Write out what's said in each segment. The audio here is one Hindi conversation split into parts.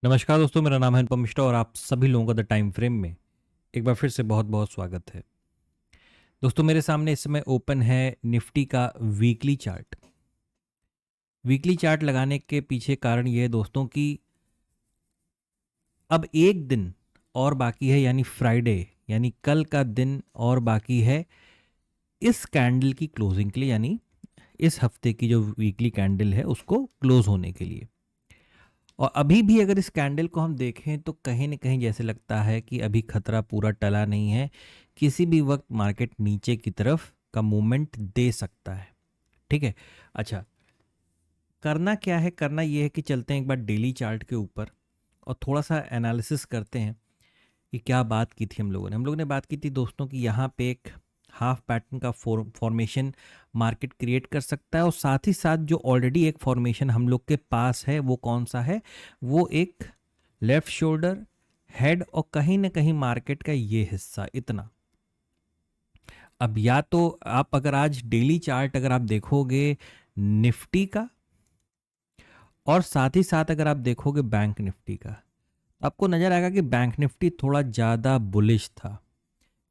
नमस्कार दोस्तों, मेरा नाम है अनुपम मिश्रा और आप सभी लोगों का द टाइम फ्रेम में एक बार फिर से बहुत बहुत स्वागत है। दोस्तों, मेरे सामने इस समय ओपन है निफ्टी का वीकली चार्ट। वीकली चार्ट लगाने के पीछे कारण ये है दोस्तों कि अब एक दिन और बाकी है, यानी फ्राइडे, यानी कल का दिन और बाकी है इस कैंडल की क्लोजिंग के लिए, यानी इस हफ्ते की जो वीकली कैंडल है उसको क्लोज होने के लिए। और अभी भी अगर इस कैंडल को हम देखें तो कहीं न कहीं जैसे लगता है कि अभी खतरा पूरा टला नहीं है। किसी भी वक्त मार्केट नीचे की तरफ का मूवमेंट दे सकता है। ठीक है? अच्छा, करना क्या है? करना ये है कि चलते हैं एक बार डेली चार्ट के ऊपर और थोड़ा-सा एनालिसिस करते हैं कि क्या बात की थी हम लोगों ने। हम लोगों ने बात की थी दोस्तों कि यहाँ पे एक हाफ पैटर्न का फॉर्मेशन मार्केट क्रिएट कर सकता है और साथ ही साथ जो ऑलरेडी एक फॉर्मेशन हम लोग के पास है वो कौन सा है? वो एक लेफ्ट शोल्डर, हेड और कहीं ना कहीं मार्केट का ये हिस्सा इतना। अब या तो आप अगर आज डेली चार्ट अगर आप देखोगे निफ्टी का और साथ ही साथ अगर आप देखोगे बैंक निफ्टी का, आपको नजर आएगा कि बैंक निफ्टी थोड़ा ज़्यादा बुलिश था।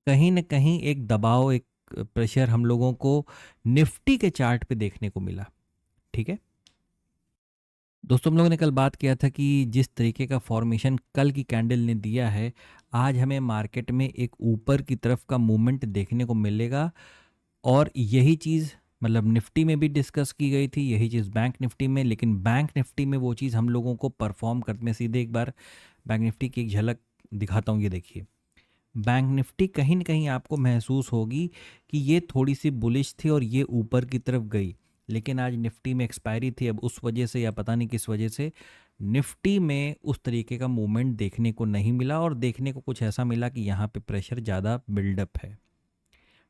कहीं न कहीं एक दबाव, एक प्रेशर हम लोगों को निफ्टी के चार्ट पे देखने को मिला। ठीक है? दोस्तों, हम लोगों ने कल बात किया था कि जिस तरीके का फॉर्मेशन कल की कैंडल ने दिया है, आज हमें मार्केट में एक ऊपर की तरफ का मूवमेंट देखने को मिलेगा और यही चीज़ मतलब निफ्टी में भी डिस्कस की गई थी, यही चीज़ बैंक निफ्टी में। लेकिन बैंक निफ्टी में वो चीज़ हम लोगों को परफॉर्म करते में सीधे एक बार बैंक निफ्टी की एक झलक दिखाता हूँ। ये देखिए, बैंक निफ्टी कहीं न कहीं आपको महसूस होगी कि ये थोड़ी-सी बुलिश थी और ये ऊपर की तरफ गई। लेकिन आज निफ्टी में एक्सपायरी थी, अब उस वजह से या पता नहीं किस वजह से निफ्टी में उस तरीके का मूवमेंट देखने को नहीं मिला और देखने को कुछ ऐसा मिला कि यहाँ पे प्रेशर ज़्यादा बिल्डअप है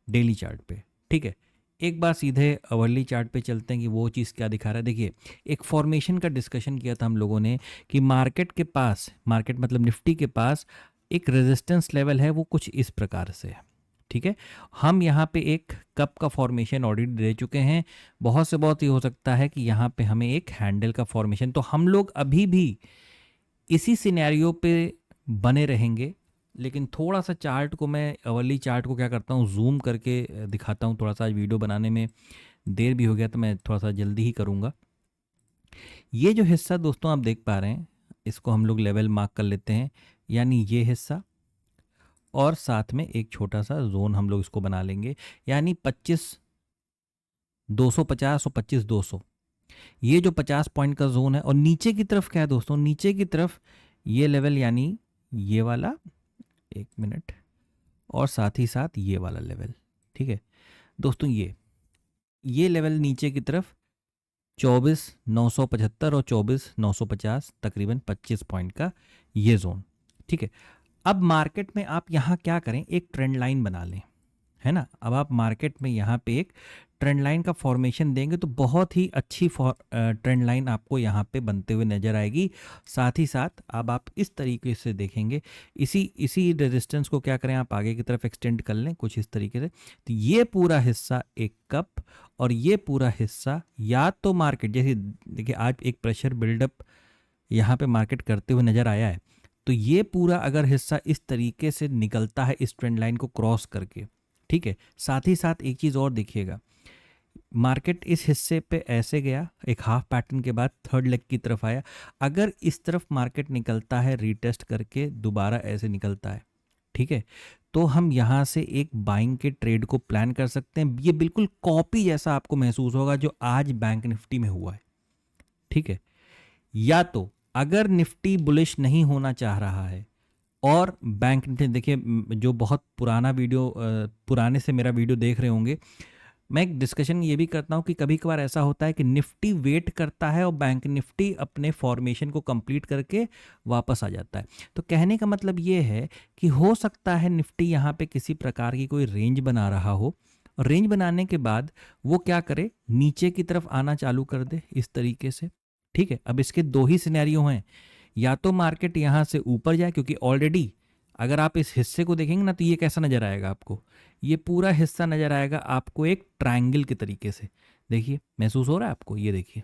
डेली चार्ट पे। ठीक है? एक बार सीधे अवर्ली चार्ट पे चलते हैं कि वो चीज़ क्या दिखा रहा है। देखिए, एक फॉर्मेशन का डिस्कशन किया था हम लोगों ने कि मार्केट के पास, मार्केट मतलब निफ्टी के पास एक रेजिस्टेंस लेवल है, वो कुछ इस प्रकार से है। ठीक है? हम यहाँ पे एक कप का फॉर्मेशन ऑलरेडी दे चुके हैं। बहुत से बहुत ये हो सकता है कि यहाँ पे हमें एक हैंडल का फॉर्मेशन, तो हम लोग अभी भी इसी सिनेरियो पे बने रहेंगे। लेकिन थोड़ा सा चार्ट को मैं अवर्ली चार्ट को क्या करता हूँ, जूम करके दिखाता हूँ। थोड़ा सा आज वीडियो बनाने में देर भी हो गया तो मैं थोड़ा सा जल्दी ही करूँगा। ये जो हिस्सा दोस्तों आप देख पा रहे हैं, इसको हम लोग लेवल मार्क कर लेते हैं, यानी ये हिस्सा और साथ में एक छोटा सा जोन हम लोग इसको बना लेंगे, यानी 25,250 और 25,200। ये जो 50 पॉइंट का जोन है और नीचे की तरफ क्या है दोस्तों, नीचे की तरफ ये लेवल, यानी ये वाला, एक मिनट, और साथ ही साथ ये वाला लेवल। ठीक है दोस्तों, ये लेवल नीचे की तरफ 24,975 और 24,950, तकरीबन 25 पॉइंट का ये जोन। ठीक है? अब मार्केट में आप यहाँ क्या करें, एक ट्रेंड लाइन बना लें, है ना? अब आप मार्केट में यहाँ पे एक ट्रेंड लाइन का फॉर्मेशन देंगे तो बहुत ही अच्छी ट्रेंड लाइन आपको यहाँ पे बनते हुए नजर आएगी। साथ ही साथ अब आप इस तरीके से देखेंगे, इसी इसी रेजिस्टेंस को क्या करें, आप आगे की तरफ एक्सटेंड कर लें कुछ इस तरीके से। तो ये पूरा हिस्सा एक कप और ये पूरा हिस्सा, या तो मार्केट जैसे देखिए आज एक प्रेशर बिल्डअप यहाँ पे मार्केट करते हुए नजर आया है, तो ये पूरा अगर हिस्सा इस तरीके से निकलता है इस ट्रेंड लाइन को क्रॉस करके। ठीक है? साथ ही साथ एक चीज़ और देखिएगा, मार्केट इस हिस्से पे ऐसे गया, एक हाफ पैटर्न के बाद थर्ड लेग की तरफ आया। अगर इस तरफ मार्केट निकलता है रीटेस्ट करके दोबारा ऐसे निकलता है, ठीक है, तो हम यहाँ से एक बाइंग के ट्रेड को प्लान कर सकते हैं। ये बिल्कुल कॉपी जैसा आपको महसूस होगा जो आज बैंक निफ्टी में हुआ है। ठीक है? या तो अगर निफ्टी बुलिश नहीं होना चाह रहा है और बैंक निफ्टी, देखिए जो बहुत पुराना वीडियो पुराने से मेरा वीडियो देख रहे होंगे, मैं एक डिस्कशन ये भी करता हूँ कि कभी कभार ऐसा होता है कि निफ्टी वेट करता है और बैंक निफ्टी अपने फॉर्मेशन को कंप्लीट करके वापस आ जाता है। तो कहने का मतलब ये है कि हो सकता है निफ्टी यहाँ पे किसी प्रकार की कोई रेंज बना रहा हो और रेंज बनाने के बाद वो क्या करे, नीचे की तरफ आना चालू कर दे इस तरीके से। ठीक है? अब इसके दो ही सिनेरियो हैं, या तो मार्केट यहाँ से ऊपर जाए, क्योंकि ऑलरेडी अगर आप इस हिस्से को देखेंगे ना तो ये कैसा नजर आएगा आपको, ये पूरा हिस्सा नजर आएगा आपको एक ट्रायंगल के तरीके से। देखिए, महसूस हो रहा है आपको? ये देखिए,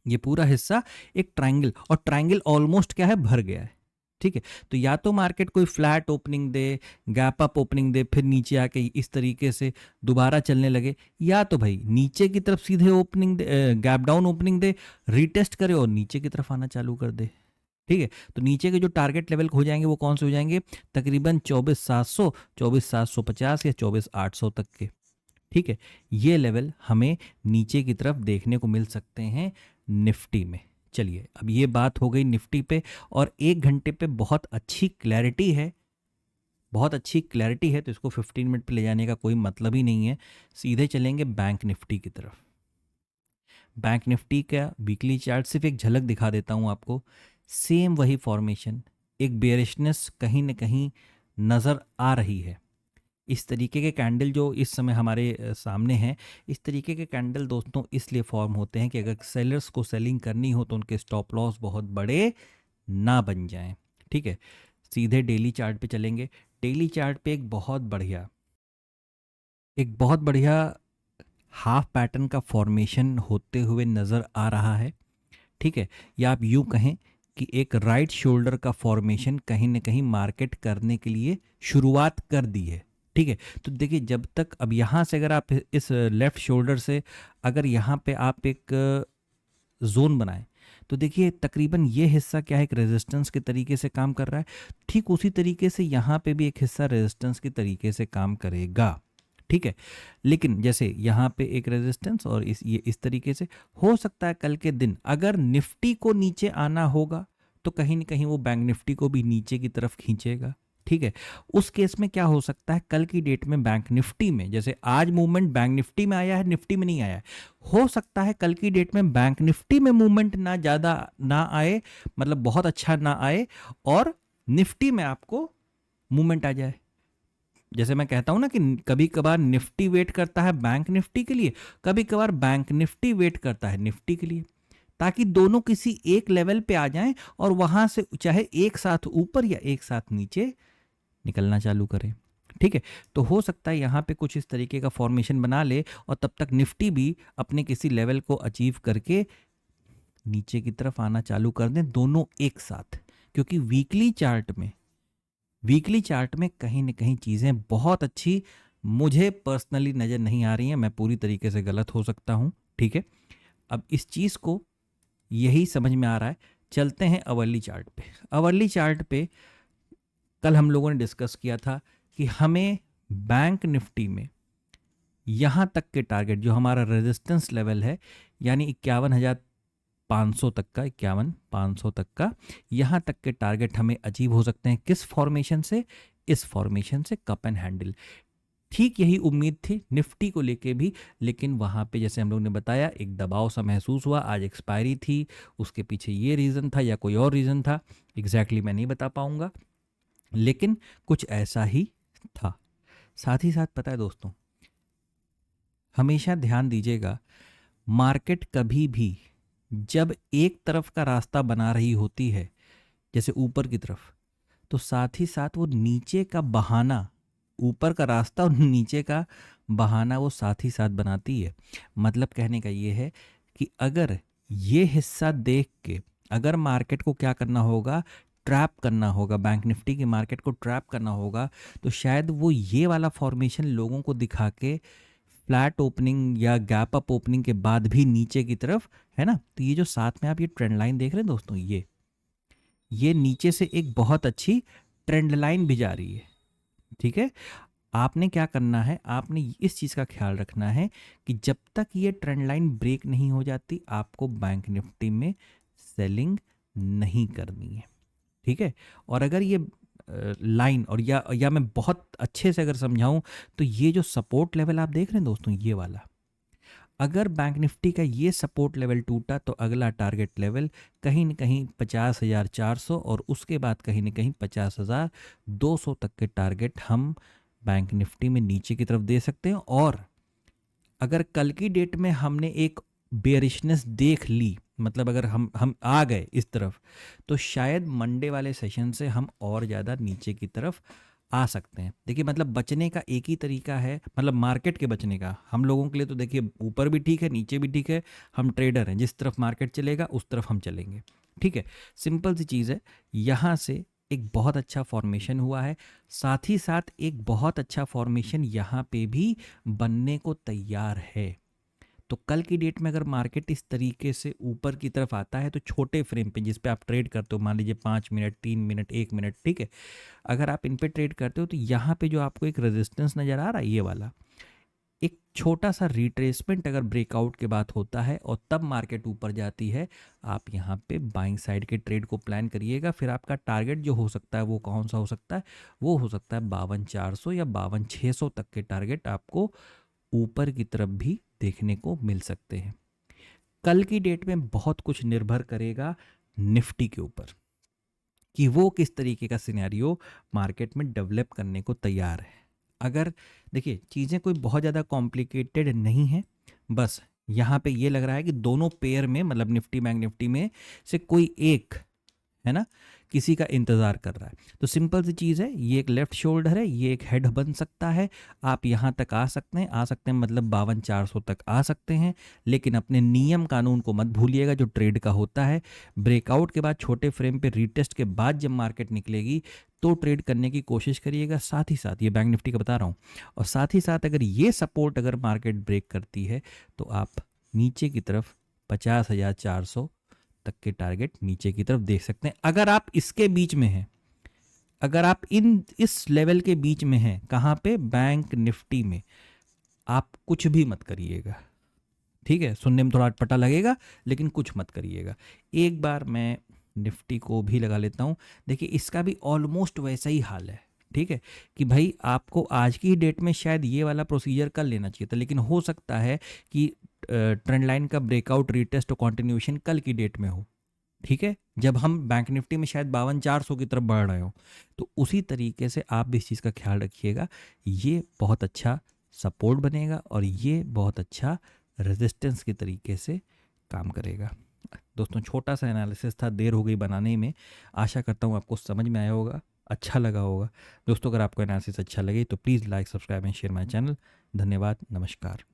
ये पूरा हिस्सा एक ट्रायंगल, और ट्रायंगल ऑलमोस्ट क्या है, भर गया है। ठीक है, तो या तो मार्केट कोई फ्लैट ओपनिंग दे, गैप अप ओपनिंग दे, फिर नीचे आके इस तरीके से दोबारा चलने लगे, या तो भाई नीचे की तरफ सीधे ओपनिंग दे, गैप डाउन ओपनिंग दे, रीटेस्ट करे और नीचे की तरफ आना चालू कर दे। ठीक है, तो नीचे के जो टारगेट लेवल हो जाएंगे वो कौन से हो जाएंगे, तकरीबन 24,700, 24,750 या 24,800 तक के। ठीक है, ये लेवल हमें नीचे की तरफ देखने को मिल सकते हैं निफ्टी में। चलिए, अब ये बात हो गई निफ्टी पे, और 1 घंटे पे बहुत अच्छी क्लैरिटी है, बहुत अच्छी क्लैरिटी है, तो इसको 15 मिनट पे ले जाने का कोई मतलब ही नहीं है। सीधे चलेंगे बैंक निफ्टी की तरफ। बैंक निफ्टी का वीकली चार्ट सिर्फ एक झलक दिखा देता हूँ आपको। सेम वही फॉर्मेशन, एक बेयरिशनेस कहीं ना कहीं नज़र आ रही है। इस तरीके के कैंडल जो इस समय हमारे सामने हैं, इस तरीके के कैंडल दोस्तों इसलिए फॉर्म होते हैं कि अगर सेलर्स को सेलिंग करनी हो तो उनके स्टॉप लॉस बहुत बड़े ना बन जाएं। ठीक है, सीधे डेली चार्ट पे चलेंगे। डेली चार्ट पे एक बहुत बढ़िया हाफ पैटर्न का फॉर्मेशन होते हुए नज़र आ रहा है। ठीक है, या आप यूँ कहें कि एक राइट शोल्डर का फॉर्मेशन कहीं ना कहीं मार्केट करने के लिए शुरुआत कर दी है। ठीक है, तो देखिए, जब तक अब यहाँ से अगर आप इस लेफ़्ट शोल्डर से अगर यहाँ पे आप एक जोन बनाएं, तो देखिए तकरीबन ये हिस्सा क्या है, एक रेजिस्टेंस के तरीके से काम कर रहा है। ठीक उसी तरीके से यहाँ पे भी एक हिस्सा रेजिस्टेंस के तरीके से काम करेगा। ठीक है, लेकिन जैसे यहाँ पे एक रेजिस्टेंस और ये इस तरीके से, हो सकता है कल के दिन अगर निफ्टी को नीचे आना होगा तो कहीं ना कहीं वो बैंक निफ्टी को भी नीचे की तरफ खींचेगा। ठीक है, उस केस में क्या हो सकता है, कल की डेट में बैंक निफ्टी में, जैसे आज मूवमेंट बैंक निफ्टी में आया है, निफ्टी में नहीं आया है, हो सकता है कल की डेट में बैंक निफ्टी में मूवमेंट ना ज़्यादा ना आए, मतलब बहुत अच्छा ना आए, और निफ्टी में आपको मूवमेंट आ जाए। जैसे मैं कहता हूं ना कि कभी कभार निफ्टी वेट करता है बैंक निफ्टी के लिए, कभी कभार बैंक निफ्टी वेट करता है निफ्टी के लिए, ताकि दोनों किसी एक लेवल पे आ जाएं और वहां से चाहे एक साथ ऊपर या एक साथ नीचे निकलना चालू करें। ठीक है, तो हो सकता है यहाँ पे कुछ इस तरीके का फॉर्मेशन बना ले और तब तक निफ्टी भी अपने किसी लेवल को अचीव करके नीचे की तरफ आना चालू कर दें, दोनों एक साथ। क्योंकि वीकली चार्ट में कहीं ना कहीं चीज़ें बहुत अच्छी मुझे पर्सनली नज़र नहीं आ रही हैं, मैं पूरी तरीके से गलत हो सकता हूँ। ठीक है, अब इस चीज़ को यही समझ में आ रहा है। चलते हैं अवर्ली चार्ट पे। अवर्ली चार्ट पे कल हम लोगों ने डिस्कस किया था कि हमें बैंक निफ्टी में यहाँ तक के टारगेट, जो हमारा रेजिस्टेंस लेवल है, यानी 51,500 तक का, 51,500 तक का, यहाँ तक के टारगेट हमें अचीव हो सकते हैं। किस फॉर्मेशन से, इस फॉर्मेशन से, कप एंड हैंडल। ठीक यही उम्मीद थी निफ्टी को लेके भी, लेकिन वहाँ पे जैसे हम लोग ने बताया एक दबाव सा महसूस हुआ। आज एक्सपायरी थी, उसके पीछे ये रीज़न था या कोई और रीज़न था, एग्जैक्टली मैं नहीं बता पाऊँगा, लेकिन कुछ ऐसा ही था। साथ ही साथ पता है दोस्तों, हमेशा ध्यान दीजिएगा, मार्केट कभी भी जब एक तरफ का रास्ता बना रही होती है, जैसे ऊपर की तरफ, तो साथ ही साथ वो नीचे का बहाना, ऊपर का रास्ता और नीचे का बहाना वो साथ ही साथ बनाती है। मतलब कहने का ये है कि अगर ये हिस्सा देख के अगर मार्केट को क्या करना होगा, ट्रैप करना होगा, बैंक निफ्टी की मार्केट को ट्रैप करना होगा, तो शायद वो ये वाला फॉर्मेशन लोगों को दिखा के फ्लैट ओपनिंग या गैप अप ओपनिंग के बाद भी नीचे की तरफ, है ना, तो ये जो साथ में आप ये ट्रेंड लाइन देख रहे हैं दोस्तों, ये नीचे से एक बहुत अच्छी ट्रेंड लाइन भी जा रही है। ठीक है, आपने क्या करना है, आपने इस चीज़ का ख्याल रखना है कि जब तक ये ट्रेंड लाइन ब्रेक नहीं हो जाती, आपको बैंक निफ्टी में सेलिंग नहीं करनी है। ठीक है, और अगर ये लाइन, और या मैं बहुत अच्छे से अगर समझाऊं, तो ये जो सपोर्ट लेवल आप देख रहे हैं दोस्तों, ये वाला, अगर बैंक निफ्टी का ये सपोर्ट लेवल टूटा तो अगला टारगेट लेवल कहीं न कहीं 50,400 और उसके बाद कहीं न कहीं 50,200 तक के टारगेट हम बैंक निफ्टी में नीचे की तरफ दे सकते हैं। और अगर कल की डेट में हमने एक बेयरिशनेस देख ली, मतलब अगर हम आ गए इस तरफ, तो शायद मंडे वाले सेशन से हम और ज़्यादा नीचे की तरफ आ सकते हैं। देखिए मतलब बचने का एक ही तरीका है, मतलब मार्केट के बचने का। हम लोगों के लिए तो देखिए ऊपर भी ठीक है, नीचे भी ठीक है, हम ट्रेडर हैं, जिस तरफ मार्केट चलेगा उस तरफ हम चलेंगे, ठीक है। सिंपल सी चीज़ है, यहाँ से एक बहुत अच्छा फॉर्मेशन हुआ है, साथ ही साथ एक बहुत अच्छा फॉर्मेशन यहाँ पे भी बनने को तैयार है। तो कल की डेट में अगर मार्केट इस तरीके से ऊपर की तरफ आता है तो छोटे फ्रेम पे जिस पे आप ट्रेड करते हो, मान लीजिए 5 मिनट, 3 मिनट, 1 मिनट, ठीक है, अगर आप इन पे ट्रेड करते हो तो यहाँ पे जो आपको एक रेजिस्टेंस नज़र आ रहा है ये वाला, एक छोटा सा रिट्रेसमेंट अगर ब्रेकआउट के बाद होता है और तब मार्केट ऊपर जाती है, आप यहाँ पे बाइंग साइड के ट्रेड को प्लान करिएगा। फिर आपका टारगेट जो हो सकता है वो कौन सा हो सकता है, वो हो सकता है 52,400 या 52,600 तक के टारगेट आपको ऊपर की तरफ भी देखने को मिल सकते हैं। कल की डेट में बहुत कुछ निर्भर करेगा निफ्टी के ऊपर कि वो किस तरीके का सिनेरियो मार्केट में डेवलप करने को तैयार है। अगर देखिए चीज़ें कोई बहुत ज़्यादा कॉम्प्लिकेटेड नहीं है, बस यहाँ पे ये लग रहा है कि दोनों पेयर में, मतलब निफ्टी बैंक निफ्टी में से कोई एक है ना, किसी का इंतज़ार कर रहा है। तो सिंपल सी चीज़ है, ये एक लेफ्ट शोल्डर है, ये एक हेड बन सकता है, आप यहाँ तक आ सकते हैं मतलब 52,400 तक आ सकते हैं। लेकिन अपने नियम कानून को मत भूलिएगा जो ट्रेड का होता है। ब्रेकआउट के बाद छोटे फ्रेम पे रीटेस्ट के बाद जब मार्केट निकलेगी तो ट्रेड करने की कोशिश करिएगा। साथ ही साथ ये बैंक निफ्टी का बता रहा हूँ, और साथ ही साथ अगर ये सपोर्ट अगर मार्केट ब्रेक करती है तो आप नीचे की तरफ 50,400 तक के टारगेट नीचे की तरफ देख सकते हैं। अगर आप इसके बीच में हैं, अगर आप इस लेवल के बीच में हैं, कहाँ पे, बैंक निफ्टी में, आप कुछ भी मत करिएगा, ठीक है। सुनने में थोड़ा अटपटा लगेगा लेकिन कुछ मत करिएगा। एक बार मैं निफ्टी को भी लगा लेता हूँ। देखिए इसका भी ऑलमोस्ट वैसा ही हाल है, ठीक है, कि भाई आपको आज की डेट में शायद ये वाला प्रोसीजर कर लेना चाहिए था, लेकिन हो सकता है कि ट्रेंड लाइन का ब्रेकआउट, रीटेस्ट और कॉन्टिन्यूशन कल की डेट में हो, ठीक है, जब हम बैंक निफ्टी में शायद 52,400 की तरफ बढ़ रहे हो। तो उसी तरीके से आप भी इस चीज़ का ख्याल रखिएगा, ये बहुत अच्छा सपोर्ट बनेगा और ये बहुत अच्छा रेजिस्टेंस के तरीके से काम करेगा। दोस्तों छोटा सा एनालिसिस था, देर हो गई बनाने में, आशा करता हूँ आपको समझ में आया होगा, अच्छा लगा होगा। दोस्तों अगर आपको एनालिसिस अच्छा लगे तो please like, subscribe and share my channel. धन्यवाद, नमस्कार।